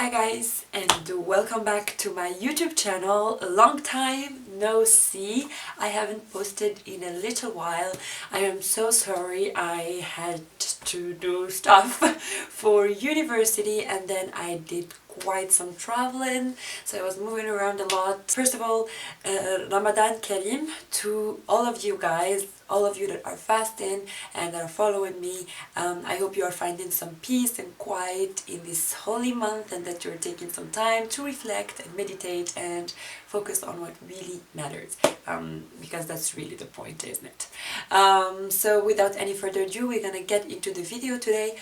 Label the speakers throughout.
Speaker 1: Hi guys, and welcome back to my YouTube channel. A long time no see. I haven't posted in a little while. I am so sorry. I had to do stuff for university and then I did quite some traveling, so I was moving around a lot. First of all, Ramadan Karim to all of you guys, all of you that are fasting and are following me. I hope you are finding some peace and quiet in this holy month and that you're taking some time to reflect and meditate and focus on what really matters, because that's really the point, isn't it? So without any further ado, we're gonna get into the video today.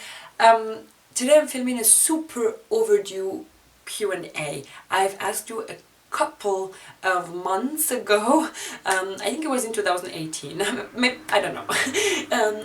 Speaker 1: Today I'm filming a super overdue Q&A. I've asked you a couple of months ago, I think it was in 2018, I don't know,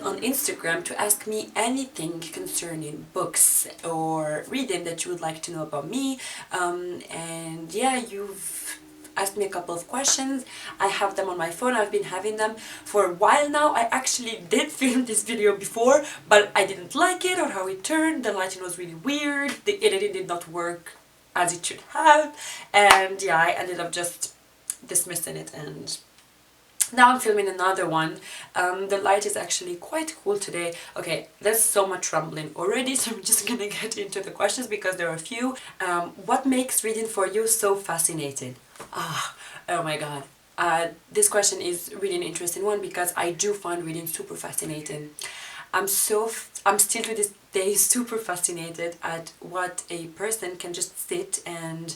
Speaker 1: on Instagram to ask me anything concerning books or reading that you would like to know about me, and yeah, you've asked me a couple of questions. I have them on my phone. I've been having them for a while now. I actually did film this video before, but I didn't like it or how it turned. The lighting was really weird. The editing did not work as it should have. And yeah, I ended up just dismissing it, and now I'm filming another one. The light is actually quite cool today. Okay, there's so much rumbling already, so I'm just gonna get into the questions because there are a few. What makes reading for you so fascinating? Oh my god. This question is really an interesting one because I do find reading super fascinating. I'm still to this day super fascinated at what a person can just sit and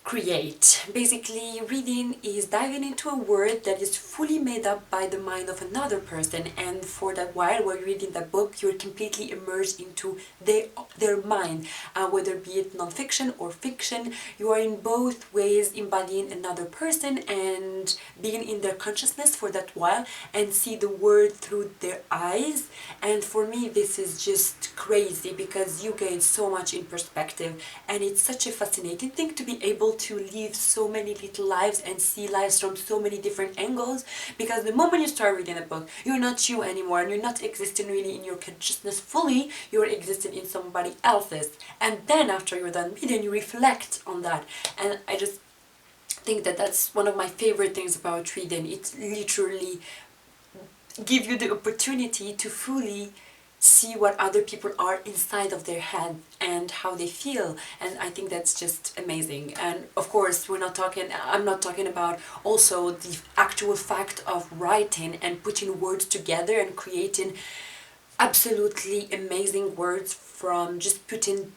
Speaker 1: create. Basically, reading is diving into a world that is fully made up by the mind of another person, and for that while you're reading that book, you're completely immersed into their mind, whether be it non-fiction or fiction. You are in both ways embodying another person and being in their consciousness for that while and see the world through their eyes. And for me, this is just crazy because you gain so much in perspective, and it's such a fascinating thing to be able to live so many little lives and see lives from so many different angles, because the moment you start reading a book, you're not you anymore and you're not existing really in your consciousness fully, you're existing in somebody else's, and then after you're done reading, you reflect on that. And I just think that that's one of my favorite things about reading. It literally gives you the opportunity to fully see what other people are inside of their head and how they feel, and I think that's just amazing. And of course I'm not talking about also the actual fact of writing and putting words together and creating absolutely amazing words from just putting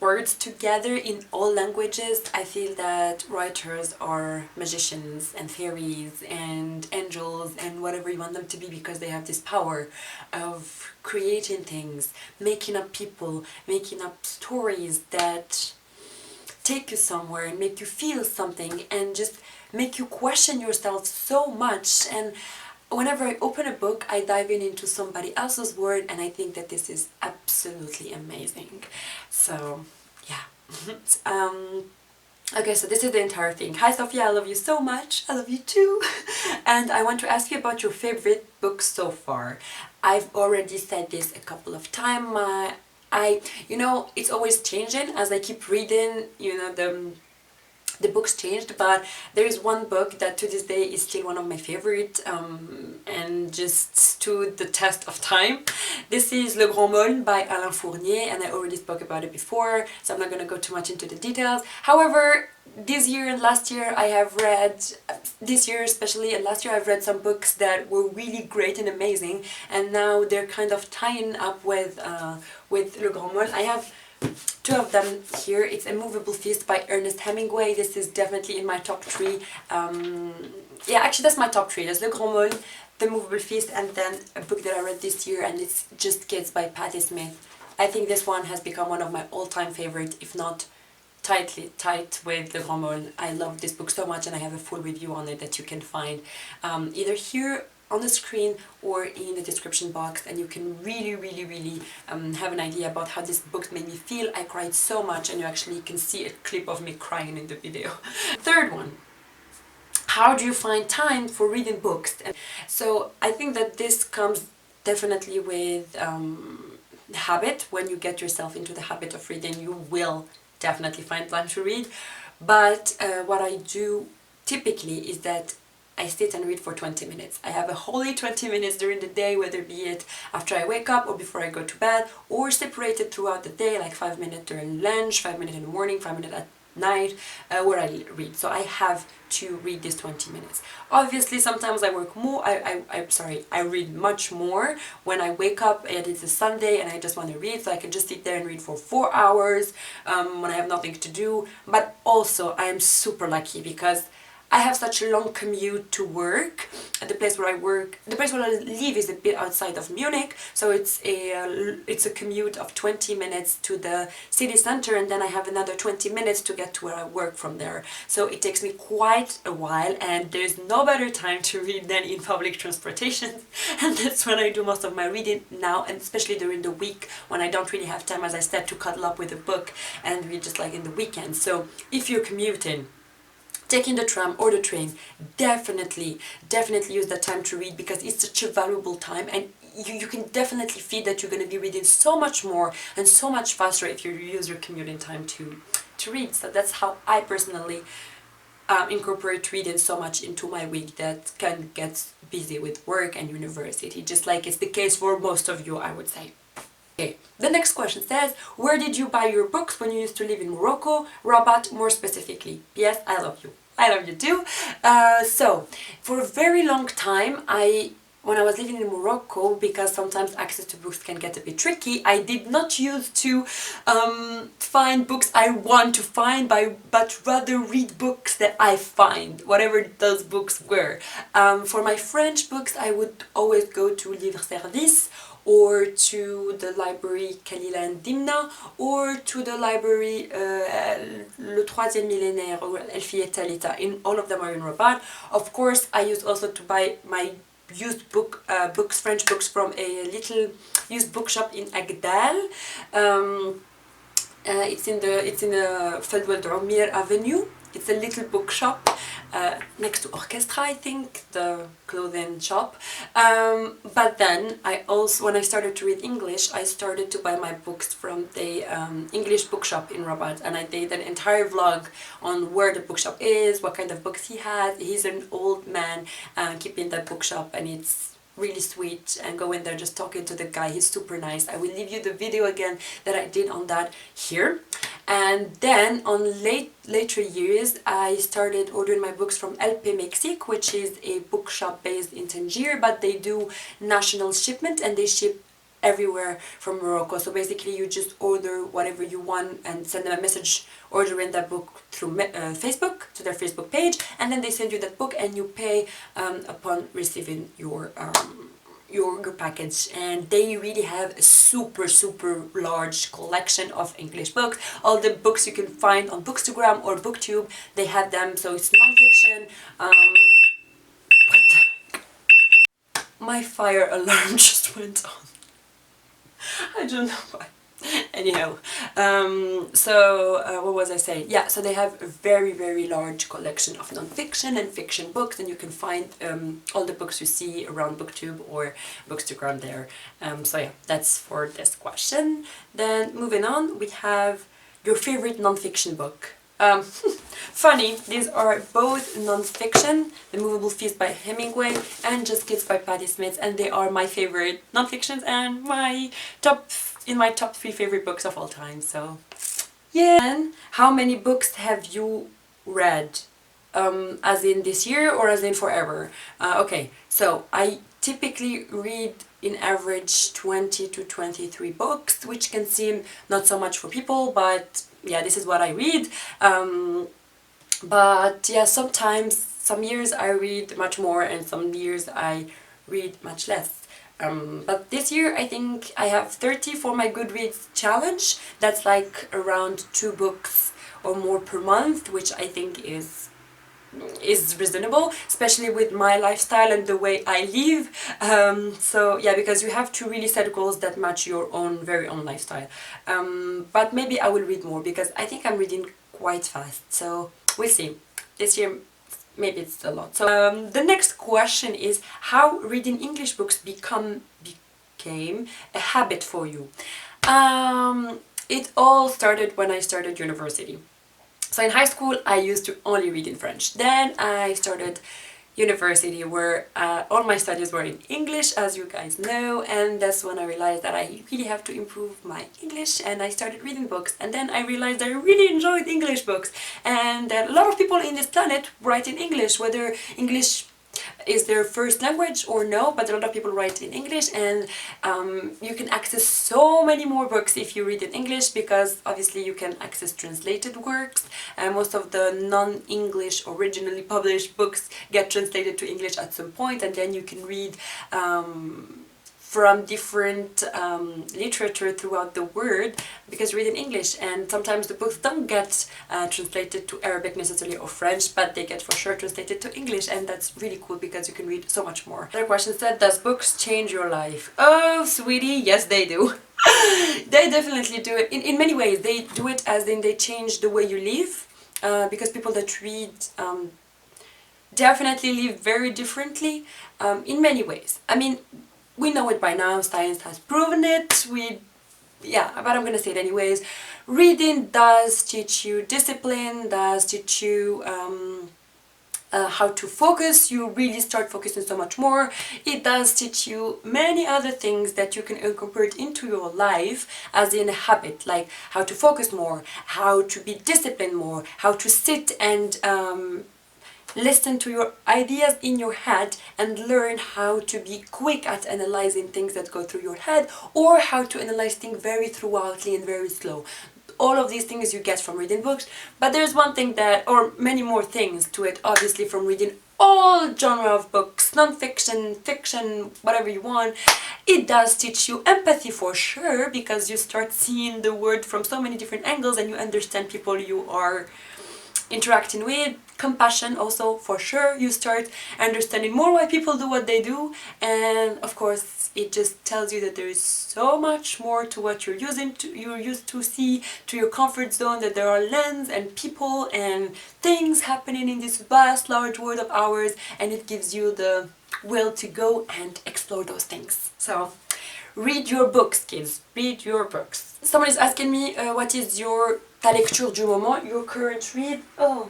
Speaker 1: words together in all languages. I feel that writers are magicians and fairies and angels and whatever you want them to be, because they have this power of creating things, making up people, making up stories that take you somewhere and make you feel something and just make you question yourself so much. And whenever I open a book, I dive into somebody else's world, and I think that this is absolutely amazing. So, yeah. Okay, so this is the entire thing. Hi Sophia, I love you so much. I love you too. And I want to ask you about your favorite book so far. I've already said this a couple of times. It's always changing as I keep reading, the books changed, but there is one book that to this day is still one of my favorite, and just stood the test of time. This is Le Grand Môle by Alain Fournier, and I already spoke about it before, so I'm not going to go too much into the details. However, this year and last year especially and last year I've read some books that were really great and amazing, and now they're kind of tying up with Le Grand Môle. I have two of them here. It's A Movable Feast by Ernest Hemingway. This is definitely in my top 3. Yeah, actually that's my top 3. There's Le Grand Môle, The Movable Feast, and then a book that I read this year, and it's Just Kids by Patti Smith. I think this one has become one of my all-time favorites, if not tight with Le Grand Môle. I love this book so much, and I have a full review on it that you can find either here on the screen or in the description box, and you can really have an idea about how this book made me feel. I cried so much, and you actually can see a clip of me crying in the video. Third one, how do you find time for reading books? And so I think that this comes definitely with habit. When you get yourself into the habit of reading, you will definitely find time to read. But what I do typically is that I sit and read for 20 minutes. I have a wholly 20 minutes during the day, whether be it after I wake up or before I go to bed, or separated throughout the day, like 5 minutes during lunch, 5 minutes in the morning, 5 minutes at night, where I read. So I have to read these 20 minutes. Obviously, sometimes I work more, I read much more when I wake up and it's a Sunday and I just want to read, so I can just sit there and read for 4 hours when I have nothing to do. But also, I am super lucky because I have such a long commute to work. The place where I work, the place where I live is a bit outside of Munich, so it's a commute of 20 minutes to the city center, and then I have another 20 minutes to get to where I work from there. So it takes me quite a while, and there's no better time to read than in public transportation. And that's when I do most of my reading now, and especially during the week when I don't really have time, as I said, to cuddle up with a book and read just like in the weekend. So if you're commuting, taking the tram or the train, definitely use that time to read, because it's such a valuable time, and you can definitely feel that you're going to be reading so much more and so much faster if you use your commuting time to read. So that's how I personally incorporate reading so much into my week that can get busy with work and university, just like it's the case for most of you, I would say. Okay, the next question says, where did you buy your books when you used to live in Morocco, Rabat more specifically? Yes, I love you. I love you too. So, for a very long time, when I was living in Morocco, because sometimes access to books can get a bit tricky, I did not use to find books I want to find, but rather read books that I find, whatever those books were. For my French books, I would always go to Livre Service, or to the library Kalila and Dimna, or to the library Le Troisième Millénaire or El Fieta Lita. In all of them are in Rabat. Of course, I used also to buy my used books, French books, from a little used bookshop in Agdal. It's in the Fadwel Dromir Avenue. It's a little bookshop next to Orchestra, I think, the clothing shop. But then I also, when I started to read English, I started to buy my books from the English bookshop in Rabat, and I did an entire vlog on where the bookshop is, what kind of books he has. He's an old man keeping that bookshop, and it's really sweet, and go in there just talking to the guy. He's super nice. I will leave you the video again that I did on that here. And then on later years, I started ordering my books from LP Mexique, which is a bookshop based in Tangier, but they do national shipment and they ship everywhere from Morocco. So basically you just order whatever you want and send them a message ordering that book through Facebook, to their Facebook page, and then they send you that book and you pay upon receiving your package. And they really have a super large collection of English books. All the books you can find on Bookstagram or Booktube, they have them. So it's non-fiction. What the? My fire alarm just went on. I don't know why. Anyhow, what was I saying? Yeah, so they have a very large collection of non-fiction and fiction books, and you can find all the books you see around Booktube or Bookstagram there. So yeah, that's for this question. Then moving on, we have your favorite non-fiction book. Funny, these are both non-fiction, The Movable Feast by Hemingway and Just Kids by Patti Smith, and they are my favorite non-fictions and in my top 3 favorite books of all time. So yeah. And how many books have you read? As in this year or as in forever? Okay, so I typically read in average 20 to 23 books, which can seem not so much for people, but yeah, this is what I read. But yeah, sometimes, some years I read much more and some years I read much less. But this year I think I have 30 for my Goodreads challenge. That's like around 2 books or more per month, which I think is reasonable, especially with my lifestyle and the way I live. So yeah, because you have to really set goals that match your very own lifestyle. But maybe I will read more, because I think I'm reading quite fast, so we'll see. This year maybe it's a lot. So the next question is how reading English books became a habit for you. It all started when I started university. So in high school, I used to only read in French. Then I started university where all my studies were in English, as you guys know, and that's when I realized that I really have to improve my English, and I started reading books. And then I realized I really enjoyed English books, and that a lot of people in this planet write in English, whether English is their first language or no, but a lot of people write in English, and you can access so many more books if you read in English, because obviously you can access translated works, and most of the non-English originally published books get translated to English at some point, and then you can read from different literature throughout the world, because read in English, and sometimes the books don't get translated to Arabic necessarily or French, but they get for sure translated to English, and that's really cool because you can read so much more. Another question said, does books change your life? Oh, sweetie, yes they do. They definitely do it. In many ways, they do it as in they change the way you live, because people that read definitely live very differently in many ways. I mean, we know it by now, science has proven it, but I'm gonna say it anyways. Reading does teach you discipline, does teach you how to focus. You really start focusing so much more. It does teach you many other things that you can incorporate into your life as in a habit, like how to focus more, how to be disciplined more, how to sit and listen to your ideas in your head and learn how to be quick at analyzing things that go through your head, or how to analyze things very throughoutly and very slow. All of these things you get from reading books, but there's one thing that, or many more things to it, obviously, from reading all genre of books, non-fiction, fiction, whatever you want. It does teach you empathy for sure, because you start seeing the world from so many different angles and you understand people you are interacting with. Compassion also, for sure, you start understanding more why people do what they do, and of course it just tells you that there is so much more to what you're used to see, to your comfort zone, that there are lands and people and things happening in this vast large world of ours, and it gives you the will to go and explore those things. So read your books, kids, read your books. Someone is asking me what is your ta lecture du moment, your current read. Oh,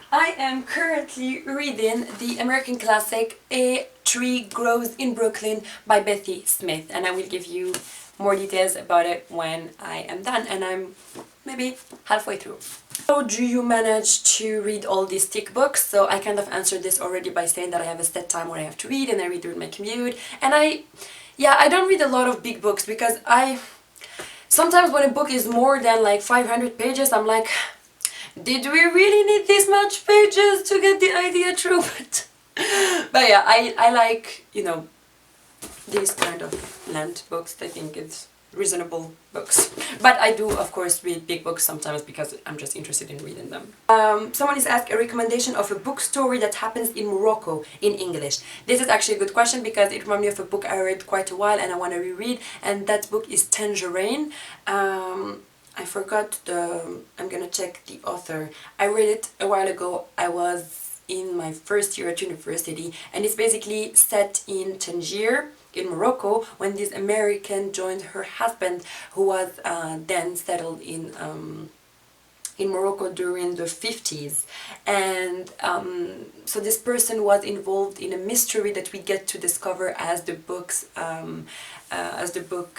Speaker 1: I am currently reading the American classic A Tree Grows in Brooklyn by Bessie Smith, and I will give you more details about it when I am done, and I'm maybe halfway through. How do you manage to read all these thick books? So I kind of answered this already by saying that I have a set time where I have to read, and I read during my commute, and I don't read a lot of big books, because sometimes when a book is more than like 500 pages, I'm like, did we really need this much pages to get the idea through? But yeah, I like, you know, these kind of length books. I think it's reasonable books. But I do, of course, read big books sometimes because I'm just interested in reading them. Someone is asked a recommendation of a book story that happens in Morocco in English. This is actually a good question because it reminds me of a book I read quite a while and I want to reread, and that book is Tangerine. I forgot I'm gonna check the author. I read it a while ago. I was in my first year at university, and it's basically set in Tangier in Morocco, when this American joined her husband, who was then settled in Morocco during the 50s. And so this person was involved in a mystery that we get to discover as the book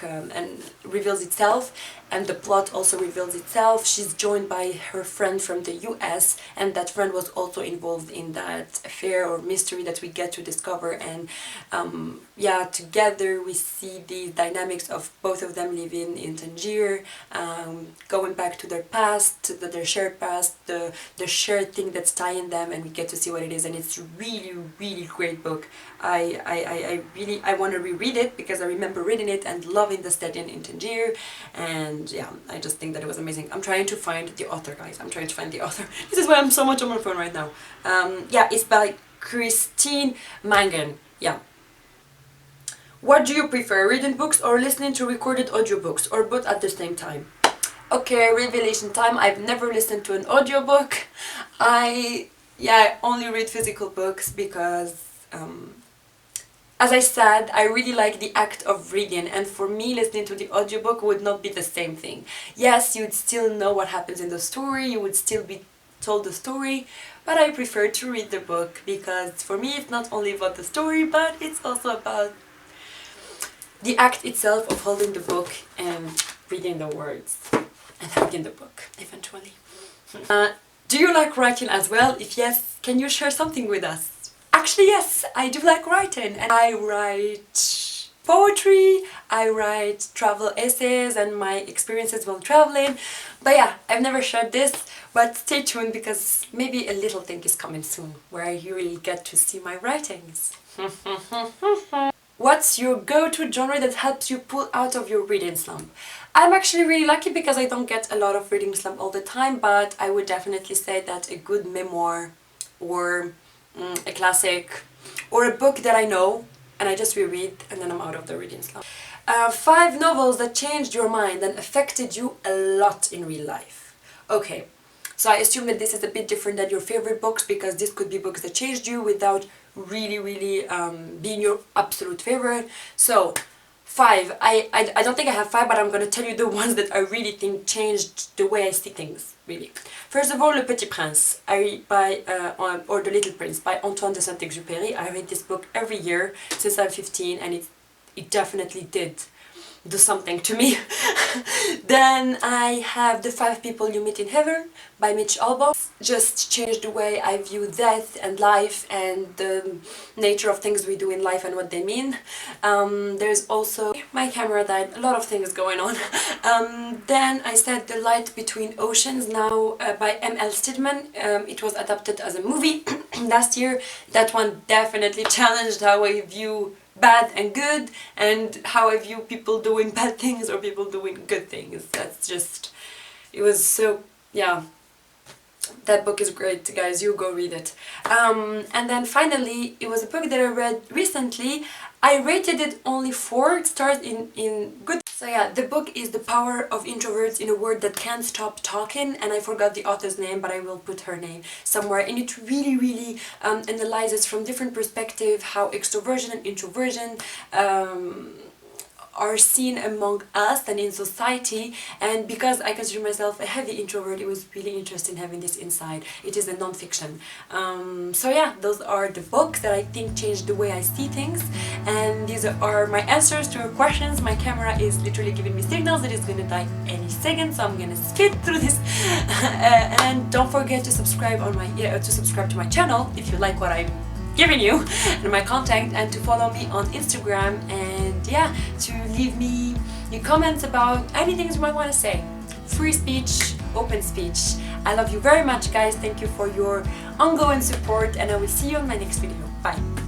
Speaker 1: and reveals itself, and the plot also reveals itself. She's joined by her friend from the US, and that friend was also involved in that affair or mystery that we get to discover. And yeah, together we see the dynamics of both of them living in Tangier, going back to their past, their shared past, the shared thing that's tying them, and we get to see what it is. And it's really, really great book. I want to reread it because I remember reading it and loving the setting in Tangier, and yeah, I just think that it was amazing. I'm trying to find the author, guys. I'm trying to find the author. This is why I'm so much on my phone right now. Yeah, it's by Christine Mangan. Yeah. What do you prefer, reading books or listening to recorded audiobooks, or both at the same time? Okay, revelation time. I've never listened to an audiobook. I only read physical books because As I said, I really like the act of reading, and for me listening to the audiobook would not be the same thing. Yes, you'd still know what happens in the story, you would still be told the story, but I prefer to read the book because for me it's not only about the story, but it's also about the act itself of holding the book and reading the words and reading the book eventually. Do you like writing as well? If yes, can you share something with us? Actually, yes, I do like writing, and I write poetry, I write travel essays and my experiences while traveling. But yeah, I've never shared this, but stay tuned because maybe a little thing is coming soon where you will get to see my writings. What's your go-to genre that helps you pull out of your reading slump? I'm actually really lucky because I don't get a lot of reading slump all the time, but I would definitely say that a good memoir or a classic or a book that I know and I just reread and then I'm out of the reading slump. 5 novels that changed your mind and affected you a lot in real life. Okay, so I assume that this is a bit different than your favorite books because this could be books that changed you without really being your absolute favorite. So 5. I don't think I have 5, but I'm going to tell you the ones that I really think changed the way I see things, really. First of all, Le Petit Prince, or The Little Prince by Antoine de Saint-Exupéry. I read this book every year since I'm 15 and it definitely did do something to me. Then I have The 5 People You Meet in Heaven by Mitch Albom. Just changed the way I view death and life and the nature of things we do in life and what they mean. There's also My Camera Died, a lot of things going on. Then I said The Light Between Oceans now by M.L. Stidman. It was adapted as a movie last year. That one definitely challenged how I view bad and good and how I view people doing bad things or people doing good things. That's just, it was so, yeah, that book is great, guys, you go read it. And then finally, it was a book that I read recently. I rated it only 4 stars in good. So yeah, the book is The Power of Introverts in a World That Can't Stop Talking, and I forgot the author's name, but I will put her name somewhere. And it really analyzes from different perspectives how extroversion and introversion are seen among us and in society, and because I consider myself a heavy introvert, it was really interesting having this insight. It is a non-fiction. So yeah, those are the books that I think changed the way I see things, and these are my answers to your questions. My camera is literally giving me signals that it's gonna die any second, so I'm gonna speed through this. And don't forget to subscribe to my channel if you like what I'm giving you and my content, and to follow me on Instagram, and yeah, to leave me your comments about anything you might want to say. Free speech, open speech. I love you very much, guys. Thank you for your ongoing support, and I will see you on my next video. Bye.